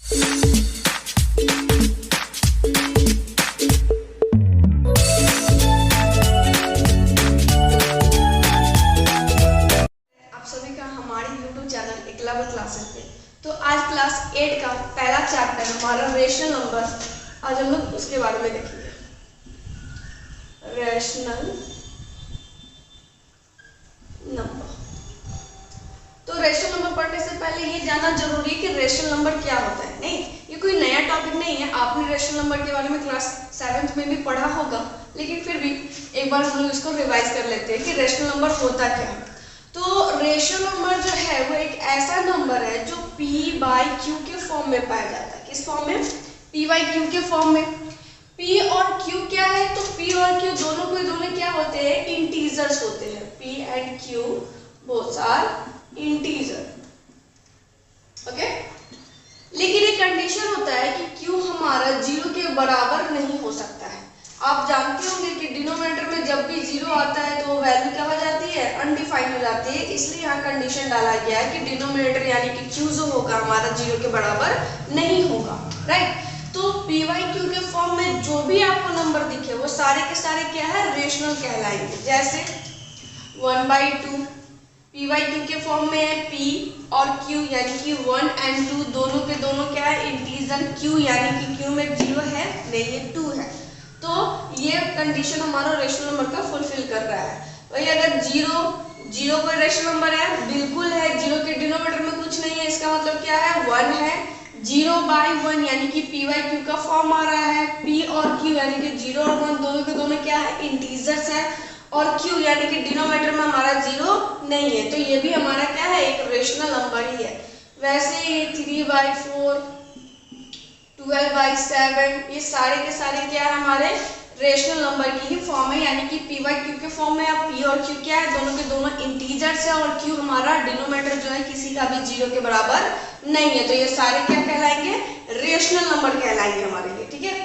तो आज क्लास 8 का पहला चैप्टर हमारा रेशनल नंबर, आज हम लोग उसके बारे में देखेंगे। Rational number. तो रेशनल नंबर पढ़ने से पहले ये जानना जरूरी है कि रेशनल नंबर क्या होता है। नहीं, ये कोई नया टॉपिक नहीं है, आपने रेशनल नंबर के बारे में क्लास 7th में भी पढ़ा होगा, लेकिन फिर भी एक बार हम लोग इसको रिवाइज कर लेते हैं कि रेशनल नंबर होता क्या है। तो रेशनल नंबर जो है वो एक ऐसा नंबर है जो p/q के फॉर्म में पाया जाता है। किस फॉर्म में? p/q के फॉर्म में। p और q क्या है? तो p और q दोनों के दोनों क्या होते हैं? इंटीजर्स होते हैं। p and q both are integer. Okay, लेकिन एक कंडीशन होता है कि q हमारा 0 के बराबर नहीं हो सकता है। आप जानते होंगे कि डिनोमिनेटर में जब भी 0 आता है तो वैल्यू क्या हो जाती है? अनडिफाइंड हो जाती है। इसलिए यहाँ कंडीशन डाला गया है कि डिनोमिनेटर यानी कि q जो होगा हमारा 0 के बराबर नहीं होगा। राइट, तो p/q के फॉर्म में जो भी आपको नंबर दिखे वो सारे के सारे क्या है? रेशनल कहलाएंगे। जैसे 1/2 p/q के फॉर्म में है। p और q यानी कि 1 एंड 2 दोनों के दोनों क्या है? इंटीजर। q यानी कि q में 0 है नहीं, ये 2 है। तो ये कंडीशन हमारा रेशनल नंबर का फुलफिल कर रहा है। वही अगर 0 कोई रेशनल नंबर है? बिल्कुल है। 0 के डिनोमिनेटर में कुछ नहीं है, इसका मतलब क्या है? 1 है। 0/1 यानी कि p/q का फॉर्म आ रहा है। p और q यानी कि 0 और 1 दोनों के दोनों क्या है? इंटीजर्स है। और q यानी कि डिनोमिनेटर में हमारा 0 नहीं है, तो ये भी हमारा क्या है? एक रेशनल नंबर ही है। वैसे ये 3/4 12/7 ये सारे के सारे क्या है? हमारे रेशनल नंबर की ही फॉर्म है, यानी कि p/q के फॉर्म में। अब p और q क्या है? दोनों के दोनों इंटीजर्स है और q हमारा डिनोमिनेटर जो है किसी का भी 0 के बराबर नहीं है, तो ये सारे क्या कहलाएंगे? रेशनल नंबर कहलाएंगे हमारे लिए। ठीक है,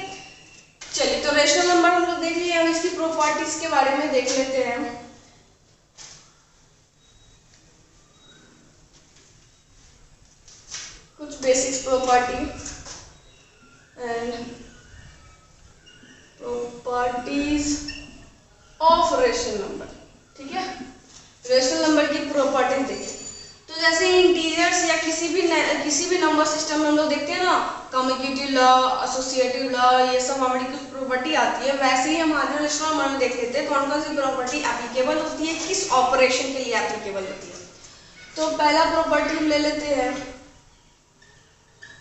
चलिए तो रेशनल नंबर हम लोग देख लिए, हम इसकी प्रॉपर्टीज के बारे में देख लेते हैं। कुछ basics property and properties of rational number. ठीक है, रेशनल नंबर की प्रॉपर्टी देखें तो जैसे इंटीजर्स या किसी भी नंबर सिस्टम में हम लोग देखते हैं ना, कम्यूटेटिव लॉ, एसोसिएटिव लॉ, ये सब हमारी कुछ प्रॉपर्टी आती है। वैसे ही हमारे रेशनल नंबर में देख लेते हैं कौन कौन सी प्रॉपर्टी एप्लीकेबल होती है, किस ऑपरेशन के लिए एप्लीकेबल होती है। तो पहला प्रॉपर्टी हम ले लेते हैं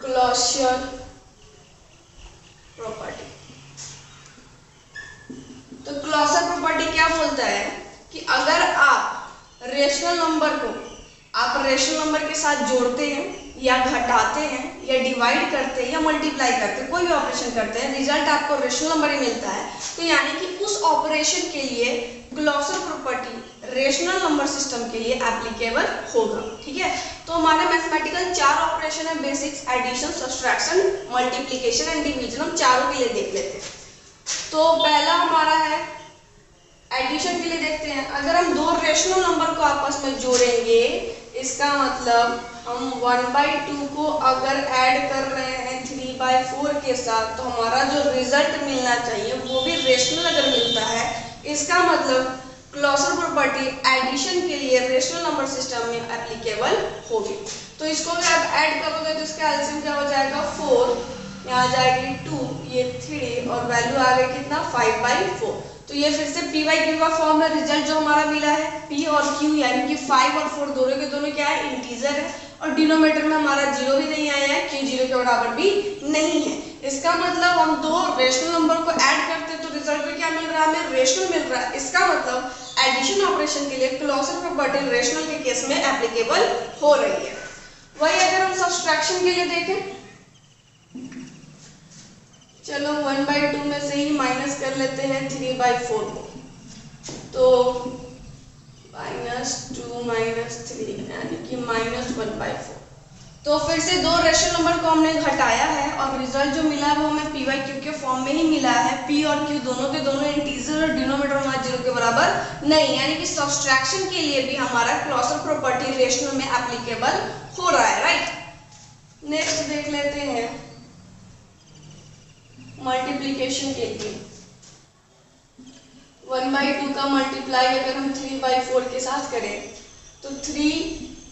क्लोजर प्रॉपर्टी। तो क्लोजर प्रॉपर्टी क्या बोलता है कि अगर आप रेशनल नंबर को रेशनल नंबर के साथ जोड़ते हैं या घटाते हैं या डिवाइड करते हैं या मल्टीप्लाई करते हैं, कोई भी ऑपरेशन करते हैं, रिजल्ट आपको रेशनल नंबर ही मिलता है, तो यानी कि उस ऑपरेशन के लिए closure property rational number system के लिए एप्लीकेबल होगा। ठीक है, तो हमारे मैथमेटिकल 4 ऑपरेशन है, basics, addition, subtraction, multiplication and division. हम चारों के लिए देख लेते हैं। तो पहला हमारा है एडिशन के लिए देखते हैं। अगर हम दो रेशनल नंबर को आपस में जोड़ेंगे, इसका मतलब हम 1/2 को अगर ऐड कर रहे हैं 3/4 के साथ, तो हमारा जो रिजल्ट मिलना चाहिए वो भी रेशनल अगर मिलता है, इसका मतलब क्लोजर प्रॉपर्टी एडिशन के लिए रेशनल नंबर सिस्टम में एप्लीकेबल होगी। तो इसको अगर आप ऐड करोगे तो इसका एलसीएम क्या हो जाएगा? 4, यहाँ आ जाएगी 2, ये 3 और वैल्यू आ गई कितना? 5/4। तो ये फिर से p/q का फॉर्म है। रिजल्ट जो हमारा मिला है p और q यानी कि 5 और 4 दोनों के दोनों क्या है? इंटीजर है और डिनोमिनेटर में हमारा 0 भी नहीं आया है, q 0 के बराबर भी नहीं है। इसका मतलब हम दो रेशनल नंबर को ऐड करते हैं तो रिजल्ट में क्या मिल रहा है? हमें रेशनल मिल रहा है। इसका मतलब एडिशन ऑपरेशन के लिए क्लोजर प्रॉपर्टी रेशनल के केस में एप्लीकेबल हो रही है। वही अगर हम सब्सट्रैक्शन के लिए देखें, चलो 1/2 में से ही माइनस कर लेते हैं 3/4 को, तो -2 - 3 यानी कि -1/4। तो फिर से दो रेशनल नंबर को हमने घटाया है और रिजल्ट जो मिला है वो हमें p/q के फॉर्म में ही मिला है। p और q दोनों के दोनों इंटीजर और डिनोमिनेटर हमारा 0 के बराबर नहीं, यानी कि सब्सट्रैक्शन के लिए भी हमारा क्लोजर प्रॉपर्टी रेशनल में एप्लीकेबल हो रहा है। राइट, नेक्स्ट देख लेते हैं मल्टीप्लीकेशन के लिए। 1/2 का मल्टीप्लाई अगर हम 3/4 के साथ करें तो 3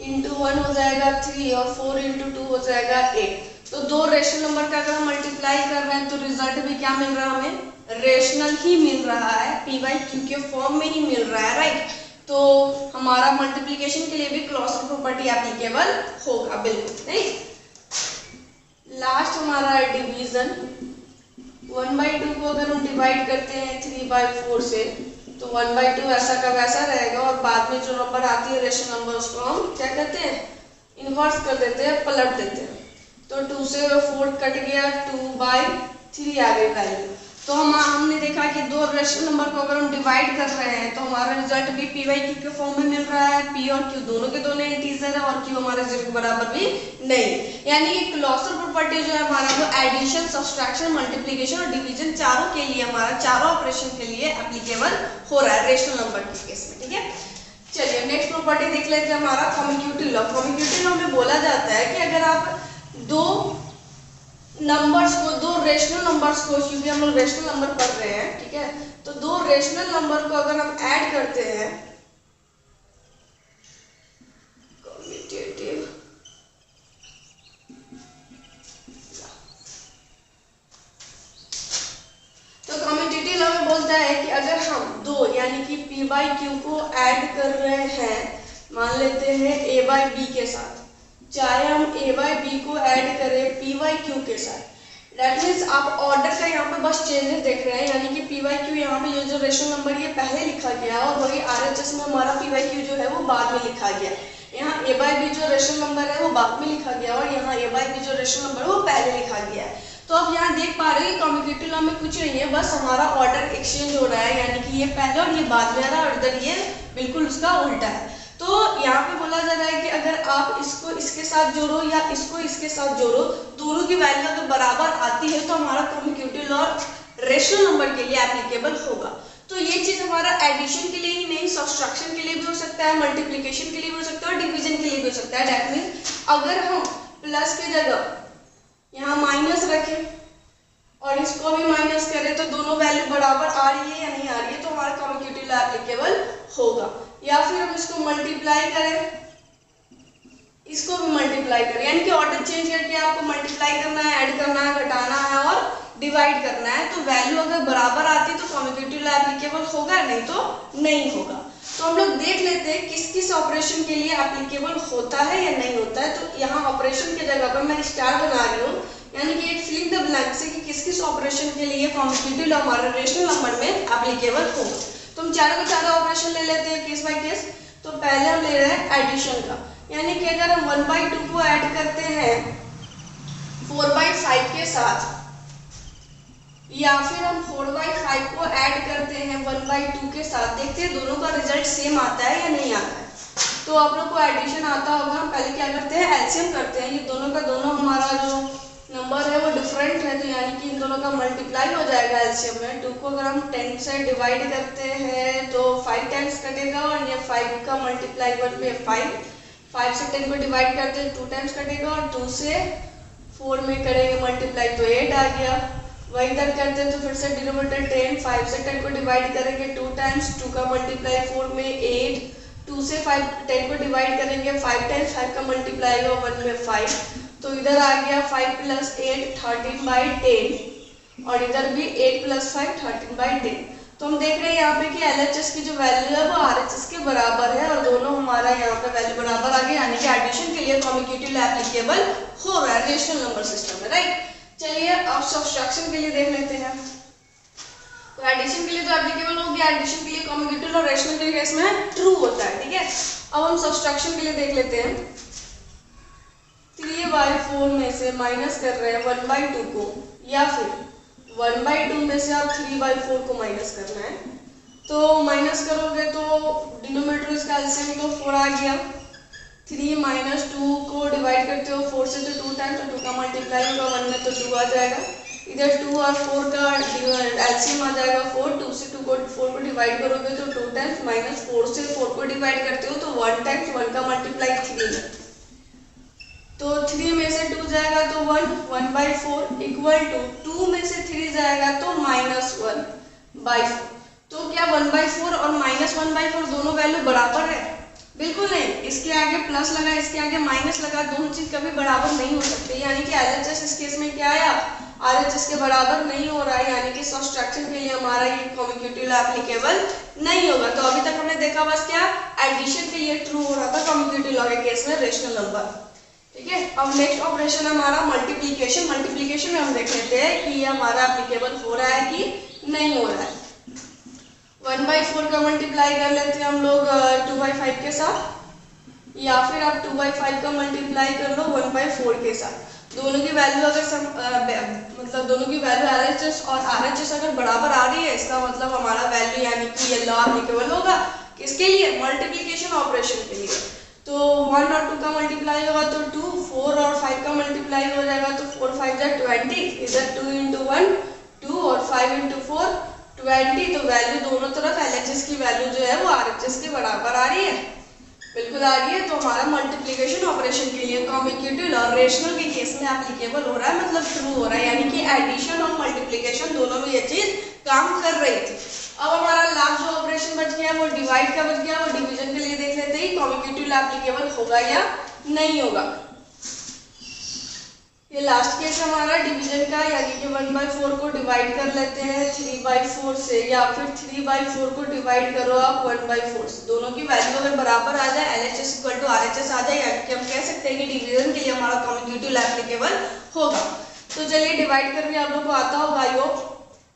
× 1 हो जाएगा 3 और 4 × 2 हो जाएगा 8। तो दो रेशनल नंबर का अगर हम मल्टीप्लाई कर रहे हैं तो रिजल्ट भी क्या मिल रहा है हमें, रेशनल ही मिल रहा है, p/q के फॉर्म में ही मिल रहा है, राइट। तो हमारा मल्टीप्लिकेशन के लिए भी क्लॉजर प्रॉपर्टी एप्लीकेबल होगा, बिल्कुल नहीं। लास्ट हमारा है डिवीजन। 1/2 को अगर हम डिवाइड करते हैं 3/4 से तो 1/2 ऐसा का वैसा रहेगा और बाद में जो नंबर आती है रेशनल नंबर उसको हम क्या कहते हैं, इन्वर्स कर देते हैं, पलट देते हैं। तो 2 से 4 कट गया, 2/3 आ गई वैल्यू। तो हमने देखा कि दो रेशनल नंबर को अगर हम डिवाइड कर रहे हैं तो हमारा रिजल्ट भी p/q के फॉर्म में मिल रहा है। p और q दोनों के दोनों इंटीजर है और q हमारे 0 के बराबर भी नहीं, यानी कि क्लॉजर प्रॉपर्टी जो है हमारा वो एडिशन, सब्सट्रैक्शन, मल्टीप्लिकेशन और डिवीजन चारों के लिए, हमारा चारों ऑपरेशन के लिए एप्लीकेबल हो रहा है रेशनल नंबर के केस में, ठीक है। चलिए नेक्स्ट प्रॉपर्टी देख लेते हैं, हमारा कम्यूटेटिव लॉ। कम्यूटेटिव लॉ में बोला जाता है कि अगर आप दो नंबर्स को, दो रेशनल नंबर्स को, क्योंकि हम लोग रेशनल नंबर पढ़ रहे हैं, ठीक है, तो दो रेशनल नंबर को अगर हम ऐड करते हैं, कम्यूटेटिव तो कम्यूटेटिव लॉ में बोलता है कि अगर हम दो यानी कि p/q को ऐड कर रहे हैं, मान लेते हैं a/b के साथ, चाहे हम a/b को ऐड करें p/q के साथ, दैट मीन्स आप ऑर्डर का यहाँ पे बस चेंजेस देख रहे हैं, यानी कि p/q यहाँ पे ये जो रेशनल नंबर ये पहले लिखा गया और वही RHS में हमारा p/q जो है वो बाद में लिखा गया। यहाँ a/b जो रेशनल नंबर है वो बाद में लिखा गया और यहाँ a/b जो रेशनल नंबर है वो पहले लिखा गया है। तो अब यहाँ देख पा रहे हैं कम्यूटेटिव लॉ में कुछ नहीं है, बस हमारा ऑर्डर एक्सचेंज हो रहा है, यानी कि ये पहले और ये बाद में आ रहा है और इधर ये बिल्कुल उसका उल्टा है। तो यहाँ पे बोला जा रहा है कि अगर आप इसको इसके साथ जोड़ो या इसको इसके साथ जोड़ो, दोनों की वैल्यू अगर बराबर आती है तो हमारा कम्यूटेटिव लॉ रेशनल नंबर के लिए एप्लीकेबल होगा। तो ये चीज हमारा एडिशन के लिए ही नहीं, सब्सट्रैक्शन के लिए भी हो सकता है, मल्टीप्लिकेशन के लिए भी हो सकता है और डिवीजन के लिए भी हो सकता है। दैट मीन्स अगर हम प्लस की जगह यहाँ माइनस रखें और इसको भी माइनस करें तो दोनों वैल्यू बराबर आ रही है या नहीं आ रही है, तो हमारा कम्यूटेटिव लॉ एप्लीकेबल होगा। या फिर हम इसको मल्टीप्लाई करें, इसको भी मल्टीप्लाई करें, यानी कि ऑर्डर चेंज करके आपको मल्टीप्लाई करना है, ऐड करना है, घटाना है और डिवाइड करना है। तो वैल्यू अगर बराबर आती है तो कम्यूटेटिव लॉ एप्लीकेबल होगा, नहीं तो नहीं होगा। तो हम लोग देख लेते हैं किस किस ऑपरेशन के लिए एप्लीकेबल होता है या नहीं होता है। तो यहाँ ऑपरेशन की जगह पर मैं स्टार बना रही हूँ, यानी कि एक फिलिंग द ब्लैंक से कि किस किस ऑपरेशन के लिए कम्यूटेटिव लॉ हमारे रेशनल नंबर में एप्लीकेबल होगा। तो हम चारों के चारों ऑपरेशन ले लेते हैं केस बाय केस। तो पहले हम ले रहे हैं एडिशन का, यानी कि अगर हम 1/2 को ऐड करते हैं 4/5 के साथ या फिर हम 4/5 को ऐड करते हैं 1/2 के साथ, देखते हैं दोनों का रिजल्ट सेम आता है या नहीं आता है। तो आप लोग को एडिशन आता होगा, हम पहले क्या करते हैं एलसीएम करते हैं। ये दोनों का दोनों हमारा जो नंबर है वो डिफरेंट है, तो यानी कि इन दोनों का मल्टीप्लाई हो जाएगा एलसीएम में। 2 को अगर हम 10 से डिवाइड करते हैं तो 5 टाइम्स कटेगा और ये 5 का मल्टीप्लाई 1 पे 5 से 10 को डिवाइड करते हैं 2 टाइम्स कटेगा और 2 से 4 में करेंगे मल्टीप्लाई तो 8 आ गया। वही इधर करते हैं तो फिर से डिनोमिनेटर 10, 5 से 10 को डिवाइड करेंगे 2 टाइम्स, 2 का मल्टीप्लाई 4 में 8, 2 से 5 10 को डिवाइड करेंगे 5 टाइम्स, 5 का मल्टीप्लाई होगा 1 में 5, तो इधर आ गया 5 + 8 13/10 और इधर भी 8 + 5 13/10। तो हम देख रहे हैं यहाँ पे कि LHS की जो वैल्यू है वो RHS के बराबर है और दोनों हमारा यहाँ पे वैल्यू बराबर आ गए, यानी कि एडिशन के लिए कम्यूटेटिव लॉ एप्लीकेबल हो रहा है रेशनल नंबर सिस्टम में, राइट। चलिए अब सब्सट्रैक्शन के लिए देख लेते हैं। तो एडिशन के लिए तो एप्लीकेबल हो गया, एडिशन के लिए कम्यूटेटिव और रेशनल के केस में ट्रू होता है, ठीक है। अब हम सब्सट्रैक्शन के लिए देख लेते हैं। 3/4 में से माइनस कर रहे हैं 1/2 को, या फिर 1/2 में से आप 3/4 को माइनस करना है। तो माइनस करोगे तो डिनोमिनेटर इसका एलसीएम तो 4 आ गया। 3 - 2 को डिवाइड करते हो 4 से तो 2 टाइम्स, तो 2 का मल्टीप्लाई होगा 1 में तो 2 आ जाएगा। इधर 2 और 4 का एलसीएम आ जाएगा 4, 2 से 4 को डिवाइड करोगे तो 2 टाइम्स, -4 से 4 को डिवाइड करते हो तो 1 टाइम्स, 1 का मल्टीप्लाई 3 है। तो 3 में से 2 जाएगा तो 1/4 इक्वल टू 2 में से 3 जाएगा तो -1/4। तो क्या 1/4 और -1/4 दोनों वैल्यू बराबर है? बिल्कुल नहीं। इसके आगे प्लस लगा, इसके आगे माइनस लगा, दोनों चीज कभी बराबर नहीं हो सकते। यानी कि एलएचएस इस केस में क्या आया, आरएचएस के बराबर नहीं हो रहा है, यानी कि सब्सट्रैक्शन के लिए हमारा ये कम्यूटेटिव लॉ एप्लीकेबल नहीं होगा। तो अभी तक हमने देखा बस क्या, एडिशन के लिए ट्रू हो रहा था कम्यूटेटिव लॉ के केस में रेशनल नंबर। ठीक है, अब नेक्स्ट ऑपरेशन हमारा मल्टीप्लीकेशन। मल्टीप्लीकेशन में हम देख लेते हैं कि ये हमारा एप्लीकेबल हो रहा है कि नहीं हो रहा है। 1/4 का मल्टीप्लाई कर लेते हैं हम लोग 2/5 के साथ, या फिर आप 2/5 का मल्टीप्लाई कर लो 1/4 के साथ। दोनों की वैल्यू अगर मतलब दोनों की वैल्यू एलएचएस और आरएचएस अगर बराबर आ रही है, इसका मतलब हमारा वैल्यू यानी कि ये लॉ एप्लीकेबल होगा किसके लिए, मल्टीप्लिकेशन ऑपरेशन के लिए। तो 1 और 2 का मल्टीप्लाई होगा तो 2, 4 और 5 का मल्टीप्लाई हो जाएगा तो 4 5 जा 20, इधर 2 × 1 2 और 5 × 4 20। तो वैल्यू दोनों तरफ एलएचएस की वैल्यू जो है वो आरएचएस के बराबर आ रही है, बिल्कुल आ रही है। तो हमारा मल्टीप्लिकेशन ऑपरेशन के लिए कम्यूटेटिव और रेशनल के केस में एप्लीकेबल हो रहा है, मतलब ट्रू हो रहा है, यानी कि एडिशन और मल्टीप्लिकेशन दोनों में ये चीज काम कर रही थी। अब हमारा लास्ट जो ऑपरेशन बच गया वो डिवाइड का बच गया, वो डिवीजन के लिए देख लेते हैं कम्यूटेटिव एप्लीकेबल होगा या नहीं होगा। ये लास्ट केस हमारा डिवीजन का, यानी कि 1/4 को डिवाइड कर लेते हैं 3/4 से, या फिर 3/4 को डिवाइड करो आप 1/4 से। दोनों की वैल्यू अगर बराबर आ जाए, LHS = RHS आ जाए, यानी कि हम कह सकते हैं कि डिवीजन के लिए हमारा कम्यूटेटिव एप्लीकेबल होगा। तो चलिए डिवाइड करके आप लोग को आता होगा। यो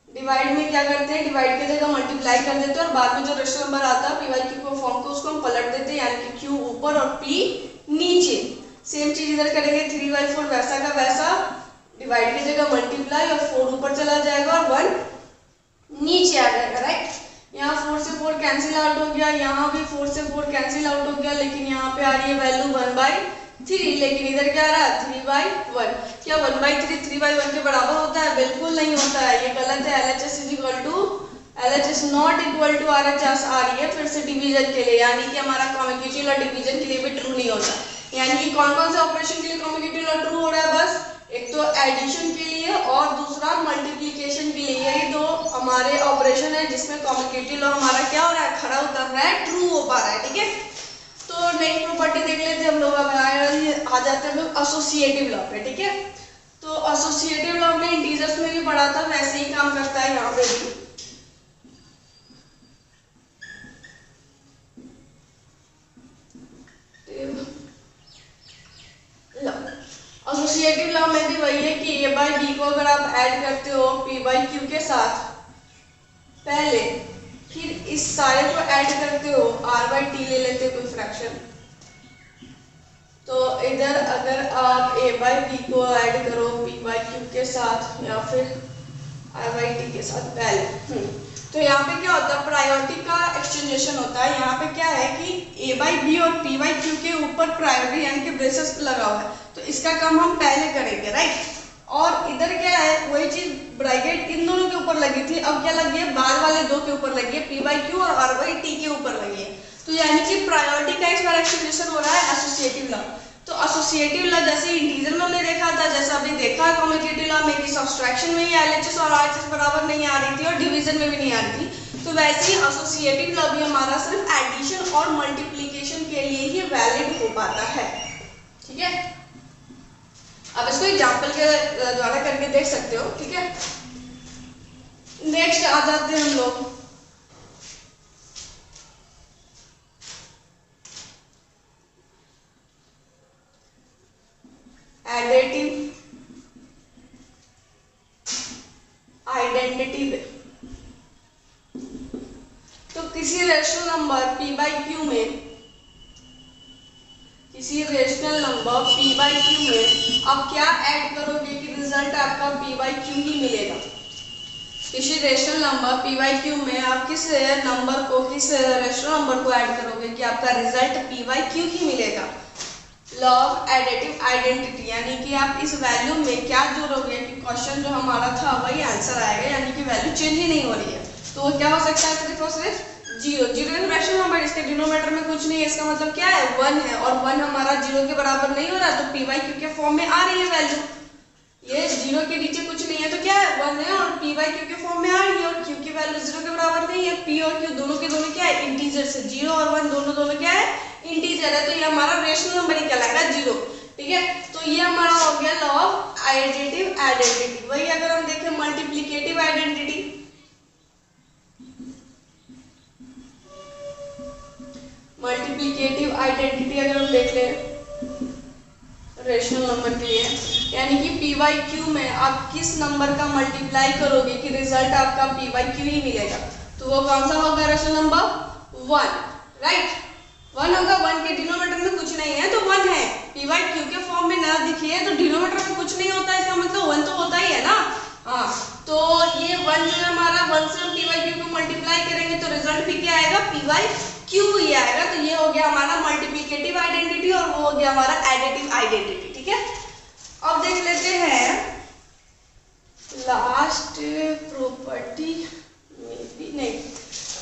डिवाइड में क्या करते हैं, डिवाइड की जगह मल्टीप्लाई कर देते हैं और बाद में जो रेशनल नंबर आता है PYQ को फॉर्म को उसको हम पलट देते हैं, यानी कि Q ऊपर और P नीचे। सेम चीज इधर करेंगे, 3/4 वैसा का वैसा, डिवाइड की जगह मल्टीप्लाई और 4 ऊपर चला जाएगा और 1 नीचे आ जाएगा, राइट। यहाँ 4 से 4 कैंसिल आउट हो गया, यहाँ भी 4 से 4 कैंसिल आउट हो गया, लेकिन यहाँ पे आ रही है वैल्यू 1/3, लेकिन इधर क्या आ रहा है 3/1। क्या 1/3 3/1 के बराबर होता है? बिल्कुल नहीं होता है, ये गलत है। LHS not equal to RHS आ रही है फिर से डिवीजन के लिए, यानी कि हमारा कम्यूटेटिव और डिवीजन के लिए भी ट्रू नहीं होता। यानी कि कौन कौन से ऑपरेशन के लिए कम्यूटेटिव और ट्रू हो रहा है, बस एक तो एडिशन के लिए और दूसरा मल्टीप्लिकेशन के लिए। यही दो हमारे ऑपरेशन है जिसमें कम्यूटेटिव हमारा क्या हो रहा है, खड़ा उतर रहा है, ट्रू हो पा रहा है। ठीक है, तो नेक्स्ट प्रॉपर्टी देख लेते हैं हम लोग। आ जाते हैं हम लोग एसोसिएटिव लॉ पे। ठीक है, तो एसोसिएटिव लॉ में इंटीजर्स में भी पढ़ा था, वैसे ही काम करता है यहाँ पे भी। एसोसिएटिव लॉ में भी वही है कि A/B को अगर आप ऐड करते हो P/Q के साथ पहले, फिर इस सारे को ऐड करते हो, R/T ले लेते हो कोई फ्रैक्शन, तो इधर अगर आप A/B को ऐड करो P/Q के साथ या फिर R/T के साथ पहले, तो यहाँ पे क्या होता है, प्रायोरिटी का एक्सचेंजेशन होता है। यहाँ पे क्या है कि A/B और P/Q के ऊपर प्रायोरिटी यानी कि ब्रेसेस लगा हुआ है, तो इसका काम हम पहले करेंगे, राइट। और इधर क्या है, वही चीज ब्रैकेट इन दोनों के ऊपर लगी थी, अब क्या लगी है, बाद वाले दो के ऊपर लगी है, P/Q और R/T के ऊपर लगी है। तो यानी कि प्रायोरिटी का इस बार एक्सचेंजेशन हो रहा है एसोसिएटिव लॉ। तो एसोसिएटिव लॉ जैसे इंटीजर में हमने देखा था, जैसा अभी देखा है कम्यूटेटिव लॉ में कि सब्सट्रैक्शन में ही LHS और RHS बराबर नहीं आ रही थी और डिवीजन में भी नहीं आ रही थी, तो वैसे ही एसोसिएटिव लॉ भी हमारा सिर्फ एडिशन और मल्टीप्लिकेशन के लिए ही वैलिड हो पाता है। ठीक है, अब इसको एग्जांपल के द्वारा करके देख सकते हो। ठीक है, नेक्स्ट आ जाते हैं हम लोग एडिटिव आइडेंटिटी पे। तो किसी रेशनल नंबर P/Q में, किसी रेशनल नंबर P/Q में आप क्या ऐड करोगे कि रिजल्ट आपका P/Q ही मिलेगा। किसी रेशनल नंबर P/Q में आप किस नंबर को, किस रेशनल नंबर को ऐड करोगे कि आपका रिजल्ट P/Q ही मिलेगा। लॉ ऑफ एडिटिव आइडेंटिटी, यानी कि आप इस वैल्यू में क्या जोड़ोगे कि क्वेश्चन जो हमारा था वही आंसर आएगा, यानी कि वैल्यू चेंज ही नहीं हो रही है। तो वो क्या हो सकता है, सिर्फ और सिर्फ जीरो। जीरो एक रैशनल नंबर, इसके डिनोमिनेटर में कुछ नहीं है, इसका मतलब क्या है 1 है, और 1 हमारा जीरो के बराबर नहीं हो रहा, तो पी वाई क्यू के फॉर्म में आ रही है वैल्यू। ये जीरो के नीचे कुछ नहीं है तो क्या है 1 है, और पी वाई क्यू के फॉर्म में आ रही है, और क्यू की वैल्यू जीरो के बराबर नहीं है। पी और क्यू दोनों के दोनों क्या है इंटीजर है, जीरो और 1 दोनों क्या है इंटीजर है, तो ये हमारा रेशनल नंबर ही कहलाएगा जीरो। ठीक है, तो ये हमारा हो गया लॉ ऑफ एडिटिव आइडेंटिटी। वही अगर हम देखें मल्टीप्लिकेटिव आइडेंटिटी, मल्टीप्लिकेटिव आइडेंटिटी अगर हम देख लें रेशनल नंबर के लिए, यानी कि पी वाई क्यू में आप किस नंबर का मल्टीप्लाई करोगे कि रिजल्ट आपका पी वाई क्यू ही मिलेगा, तो वो कौन सा होगा रेशनल नंबर 1, राइट। 1 होगा, 1 के डिनोमिनेटर में कुछ नहीं है तो 1 है, पी वाई क्यू के फॉर्म में ना दिखे तो डिनोमिनेटर में कुछ नहीं होता, इसका मतलब 1 तो होता ही है ना। हाँ, तो ये 1 जो है हमारा, 1 से हम पी वाई क्यू को मल्टीप्लाई करेंगे तो रिजल्ट भी क्या आएगा पी वाई क्यू ही आएगा। तो ये हो गया हमारा मल्टीप्लिकेटिव आइडेंटिटी और वो हो गया हमारा एडिटिव आइडेंटिटी। ठीक है, अब देख लेते हैं लास्ट प्रॉपर्टी में भी नहीं,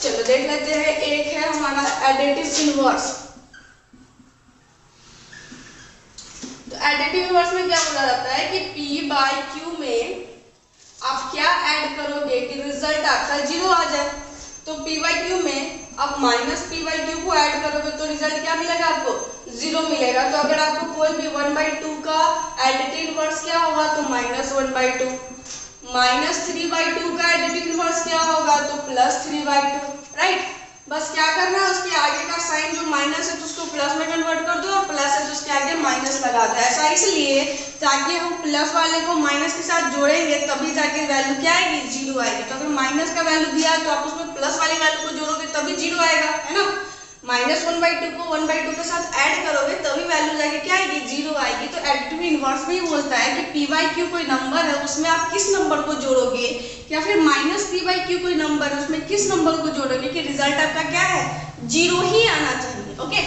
चलो देख लेते हैं। एक है हमारा एडिटिव इनवर्स। तो एडिटिव इनवर्स में क्या बोला जाता है कि पी बाई क्यू में आप क्या ऐड करोगे कि रिजल्ट आपका जीरो आ जाए। तो पी बाई क्यू में आप माइनस पी बाई क्यू को ऐड करोगे तो रिजल्ट क्या मिलेगा आपको जीरो मिलेगा। तो अगर आपको कोई भी 1/2 का एडिटिव इनवर्स क्या होगा तो -1/2, -3/2 का एडिटिव इनवर्स क्या होगा तो +3/2, राइट। बस क्या करना है, उसके आगे का साइन जो माइनस है तो उसको प्लस में कन्वर्ट कर दो, और प्लस है तो उसके आगे माइनस लगा दो। ऐसा इसलिए ताकि हम प्लस वाले को माइनस के साथ जोड़ेंगे तभी जाके वैल्यू क्या आएगी जीरो आएगी। तो अगर माइनस का वैल्यू दिया है तो आप उसमें प्लस वाली वैल्यू को जोड़ोगे तभी जीरो आएगा, है ना। -1/2 को 1/2 के साथ ऐड करोगे तभी वैल्यू जाके क्या आएगी जीरो आएगी। तो एडिटिव इनवर्स में ही बोलता है कि पी बाई क्यू कोई नंबर है उसमें आप किस नंबर को जोड़ोगे, या फिर -p/q कोई नंबर है उसमें किस नंबर को जोड़ोगे कि रिजल्ट आपका क्या है जीरो ही आना चाहिए। ओके,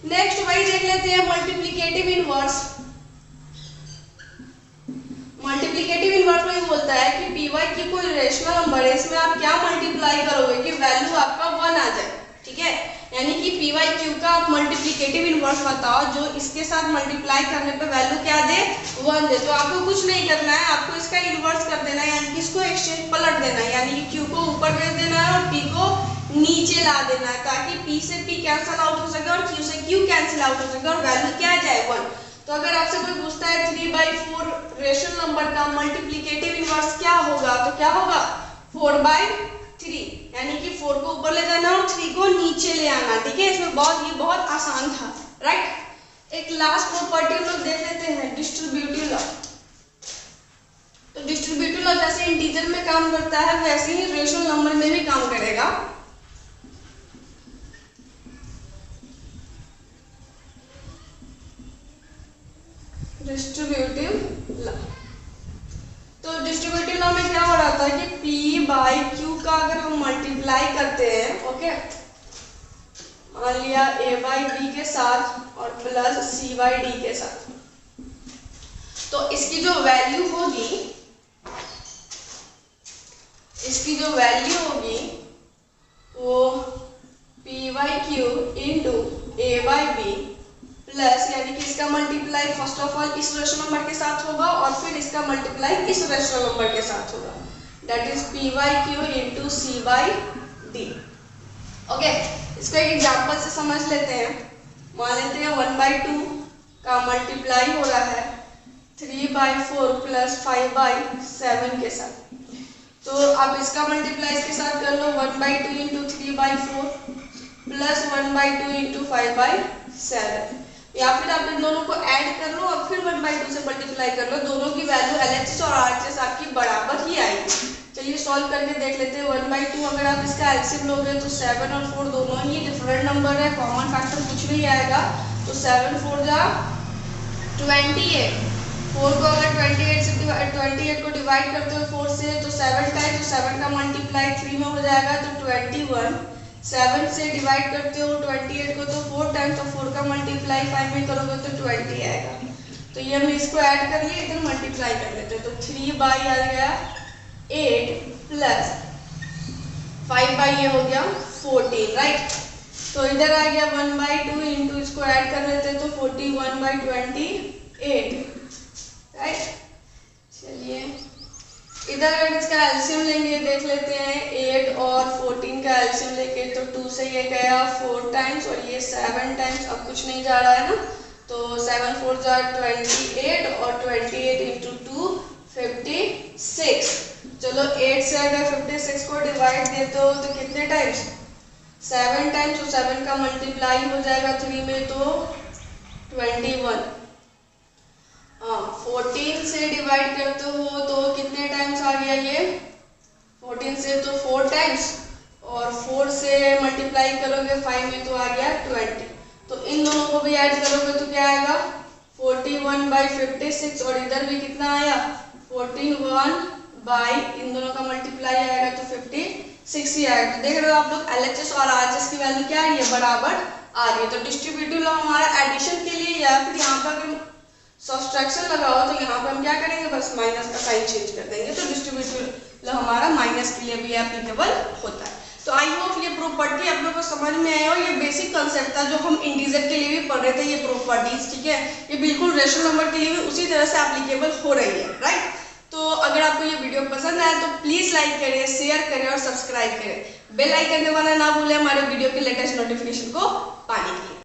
नेक्स्ट वही देख लेते हैं मल्टीप्लिकेटिव इनवर्स। मल्टीप्लिकेटिव इनवर्स में बोलता है कि पी बाई क्यू कोई रेशनल नंबर है, इसमें आप क्या मल्टीप्लाई करोगे कि वैल्यू आपका 1 आ जाए। ठीक है, यानी कि पी वाई क्यू का आप मल्टीप्लिकेटिव इनवर्स बताओ जो इसके साथ मल्टीप्लाई करने पे वैल्यू क्या दे 1 दे। तो आपको कुछ नहीं करना है, आपको इसका इनवर्स कर देना है, यानी कि इसको एक्सचेंज पलट देना है, यानी कि क्यू को ऊपर भेज देना है और पी को नीचे ला देना है, ताकि पी से पी कैंसिल आउट हो सके और क्यू से क्यू कैंसिल आउट हो सके और वैल्यू क्या आ जाए 1। तो अगर आपसे कोई पूछता है 3/4 रेशनल नंबर का मल्टीप्लिकेटिव इनवर्स क्या होगा, तो क्या होगा 4/3, यानी कि 4 को ऊपर ले जाना और 3 को नीचे ले आना। ठीक है, इसमें बहुत आसान था, राइट। एक लास्ट प्रॉपर्टी हम लोग देख लेते हैं डिस्ट्रीब्यूटिव लॉ। तो डिस्ट्रीब्यूटिव लॉ जैसे इंटीजर में काम करता है वैसे ही रेशनल नंबर में भी काम करेगा। डिस्ट्रीब्यूटिव लॉ, तो डिस्ट्रीब्यूटिव लॉ में क्या हो रहा था कि P बाई Q का अगर हम मल्टीप्लाई करते हैं, ओके, मान लिया A बाई B के साथ और प्लस C बाई D के साथ, तो इसकी जो वैल्यू होगी वो P by Q into A by B plus, यानी कि इसका मल्टीप्लाई फर्स्ट ऑफ ऑल इस रेशनल नंबर के साथ होगा और फिर इसका मल्टीप्लाई इस रेशनल नंबर के साथ होगा, that is P by Q into C by D। Okay, इसको एक एग्जांपल से समझ लेते हैं। मान लेते हैं 1/2 का मल्टीप्लाई हो रहा है 3/4 प्लस 5/7 के साथ, तो आप इसका मल्टीप्लाई इसके साथ कर लो 1/2 इंटू 3/4 प्लस 1/2 इंटू 5/7, या फिर आप इन दोनों को ऐड कर लो और फिर 1/2 से मल्टीप्लाई कर लो, दोनों की वैल्यू LHS और RHS आपकी बराबर ही आएगी। चलिए सॉल्व करके देख लेते हैं। 1/2 अगर आप इसका एलसीएम लोगे तो 7 और 4 दोनों ही डिफरेंट नंबर है, कॉमन फैक्टर कुछ नहीं आएगा, तो 7 4 जा 28, 4 को अगर 28 को डिवाइड करते हो 4 से तो 7 का है, तो 7 का मल्टीप्लाई 3 में हो जाएगा तो 21, 7 से डिवाइड करते हो 28 को तो 4 टाइम, तो 4 का मल्टीप्लाई 5 में करोगे तो 20 आएगा। तो ये हम इसको ऐड कर लिए, इधर मल्टीप्लाई कर लेते हैं, तो 3 आ गया 8 प्लस 5 ये हो गया 14, राइट। तो इधर आ गया 1/2 इंटू, इसको ऐड कर लेते हैं तो 41/28, राइट। चलिए इधर अगर इसका एलसीएम लेंगे, देख लेते हैं 8 और 14 का एलसीएम लेके, तो 2 से ये गया 4 टाइम्स और ये 7 टाइम्स, अब कुछ नहीं जा रहा है ना, तो 7 4 28 और 28 इंटू 2 56। चलो 8 से अगर 56 को डिवाइड देते हो तो कितने टाइम्स, 7 टाइम्स, तो 7 का मल्टीप्लाई हो जाएगा 3 में तो 21। 14 से डिवाइड करते हो तो कितने टाइम्स आ गया ये, 14 से तो 4 टाइम्स, और 4 से मल्टीप्लाई करोगे 5 में तो आ गया 20। तो इन दोनों को भी ऐड करोगे तो क्या आएगा 41/56, और इधर भी कितना आया 41 बाई, इन दोनों का मल्टीप्लाई आएगा तो 56 ही आएगा। तो देख रहे हो आप लोग LHS और RHS की वैल्यू क्या आ रही है, बराबर आ रही है। तो डिस्ट्रीब्यूटिव लॉ हमारा एडिशन के लिए, या फिर यहाँ पर अगर सब्सट्रैक्शन लगाओ तो यहाँ पे हम क्या करेंगे, बस माइनस का साइन चेंज कर देंगे, तो डिस्ट्रीब्यूटिव लॉ हमारा माइनस के लिए भी एप्लीकेबल होता है। तो आई होप ये प्रूफ पढ़ के आप लोगों को समझ में आया, और ये बेसिक कंसेप्ट था जो हम इंटीजर के लिए भी पढ़ रहे थे, ये प्रॉपर्टीज, ठीक है, ये बिल्कुल रेशनल नंबर के लिए भी उसी तरह से एप्लीकेबल हो रही है, राइट। तो अगर आपको ये वीडियो पसंद आया तो प्लीज लाइक करें, शेयर करें और सब्सक्राइब करें। बेल आइकन दबाना ना भूलें हमारे वीडियो के लेटेस्ट नोटिफिकेशन को पाने के लिए।